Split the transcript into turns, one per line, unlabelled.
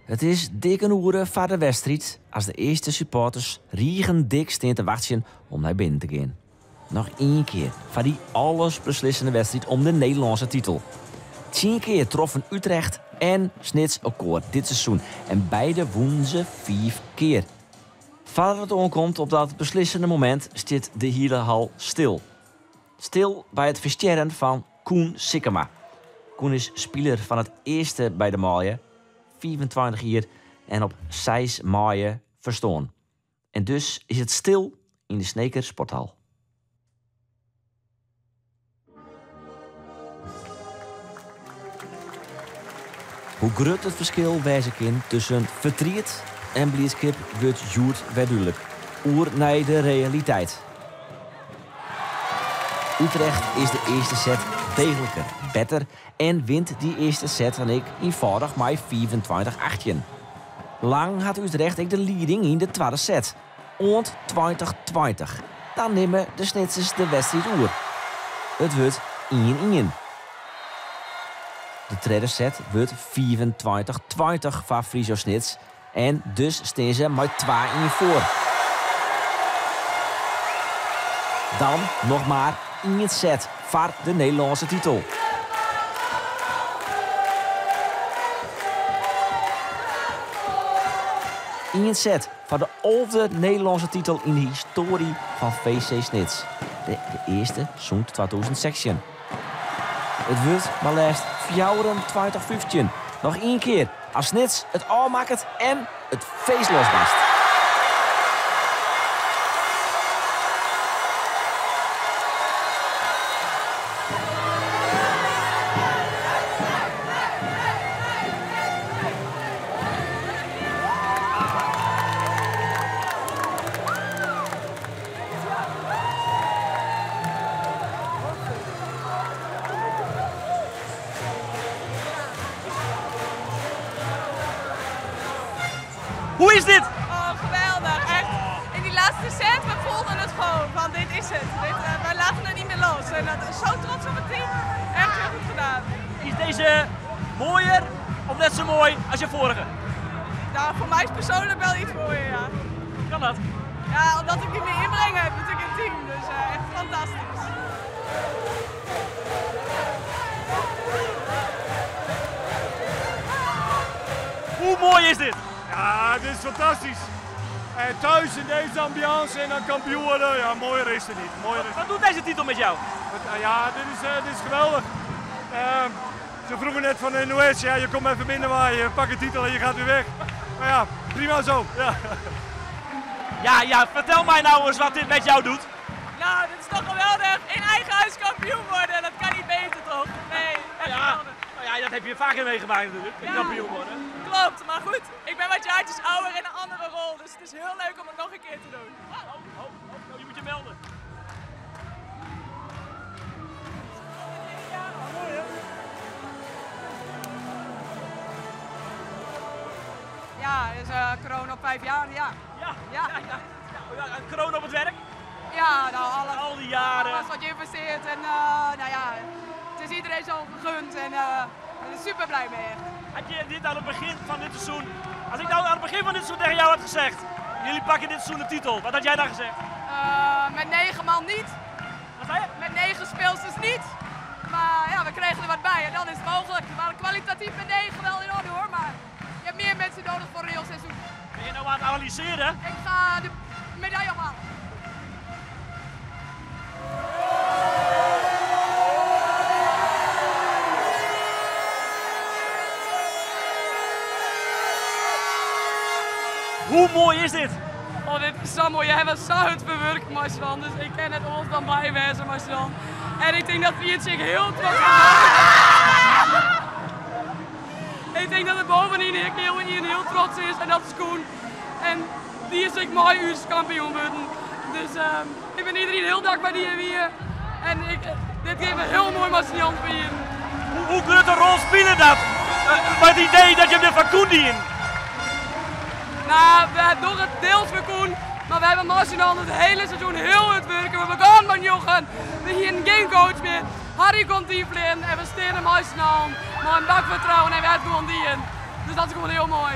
Het is dikke uren voor de wedstrijd als de eerste supporters dik staan te wachten om naar binnen te gaan. Nog één keer voor die allesbeslissende wedstrijd om de Nederlandse titel. 10 keer troffen Utrecht en Snits elkaar dit seizoen. En beide wonnen ze 5 keer. Voordat het aankomt op dat beslissende moment staat de hele hal stil. Stil bij het versterren van Koen Sikkema. Koen is speler van het eerste bij de Maaien, 24 jaar en op 6 maaien verstoorn. En dus is het stil in de Sneker Sporthal. Hoe groot het verschil wijzen kan tussen verdriet en blijdschap wordt juist weer duidelijk. Oer naar de realiteit. Utrecht is de eerste set degelijker, beter en wint die eerste set dan ik eenvoudig maar 24-18. Lang had Utrecht ik de leiding in de tweede set. 20-20. Dan nemen de Snitsers de wedstrijd oer. Het wordt 1-1. De tweede set wordt 24-20 van Friso Snits. En dus staan ze met 2-1 voor. Dan nog maar 1 set voor de Nederlandse titel. Een set voor de 11e Nederlandse titel in de historie van VC Snits. De eerste sinds 2016. Het wordt maar liefst 24-15. Nog 1 keer als Snits het al maakt en het feest losbarst.
Hoe is dit?
Oh, geweldig. Echt. In die laatste set, we voelden het gewoon van dit is het. Wij laten het niet meer los. En dat is zo trots op het team. Echt heel goed gedaan.
Is deze mooier of net zo mooi als je vorige?
Nou, voor mij is persoonlijk wel iets mooier, ja.
Kan dat?
Ja, omdat ik die meer inbreng heb natuurlijk in het team. Dus echt fantastisch.
Hoe mooi is dit?
Ja, dit is fantastisch. En thuis in deze ambiance en dan kampioen worden, ja, mooier is het niet. Mooier is
Wat doet deze titel met jou?
Ja, dit is geweldig. Ze vroegen net van de NOS, ja, je komt even binnen waar je pakt een titel en je gaat weer weg. Maar ja, prima zo.
Ja, vertel mij nou eens wat dit met jou doet.
Nou, dit is toch geweldig. In eigen huis kampioen worden, dat kan niet beter toch? Nee, echt geweldig.
Nou ja, dat heb je vaker meegemaakt natuurlijk, kampioen worden.
Klopt, maar goed. Ik ben wat jaartjes ouder in een andere rol, dus het is heel leuk om het nog een keer te doen.
Je moet je melden.
Ja, is corona op 5 jaar, ja.
Ja, corona op het werk?
Ja, nou
Al die jaren.
alles wat je investeert en nou ja, het is iedereen zo gegund en ik ben er super blij mee echt.
Had je dit aan het begin van dit seizoen, als ik nou aan het begin van dit seizoen tegen jou had gezegd, jullie pakken dit seizoen de titel, wat had jij dan gezegd?
Met 9 man niet.
Wat zei je?
Met 9 speelsters niet. Maar ja, we kregen er wat bij en dan is het mogelijk. We waren kwalitatief met 9 wel in orde hoor, maar je hebt meer mensen nodig voor een heel seizoen.
Ben je nou aan het analyseren?
Ik ga de medaille ophalen.
Hoe mooi is dit?
Oh, dit is zo mooi. Jij was zo het verwerkt, Marcel. Dus ik ken het ons dan bijwezen, Marcel. En ik denk dat Piet zich heel trots is. Ik denk dat het bovenin heel trots is en dat is Koen. En die is ik mooi uurs kampioen worden. Dus ik ben iedereen heel dankbaar die hier. En dit geeft me heel mooi Marcel voor hier.
Hoe grote rol spelen dat? Met het idee dat je hem van Koen dient?
Nou, we doen het deels voor Koen, maar we hebben Marcel het hele seizoen heel hard werken. We begonnen met Jochen, we hebben geen coach meer. Harry komt hier vliegen en we stenen Marcel met een bak vertrouwen en we hebben gewoon die in. Dus dat is gewoon heel mooi.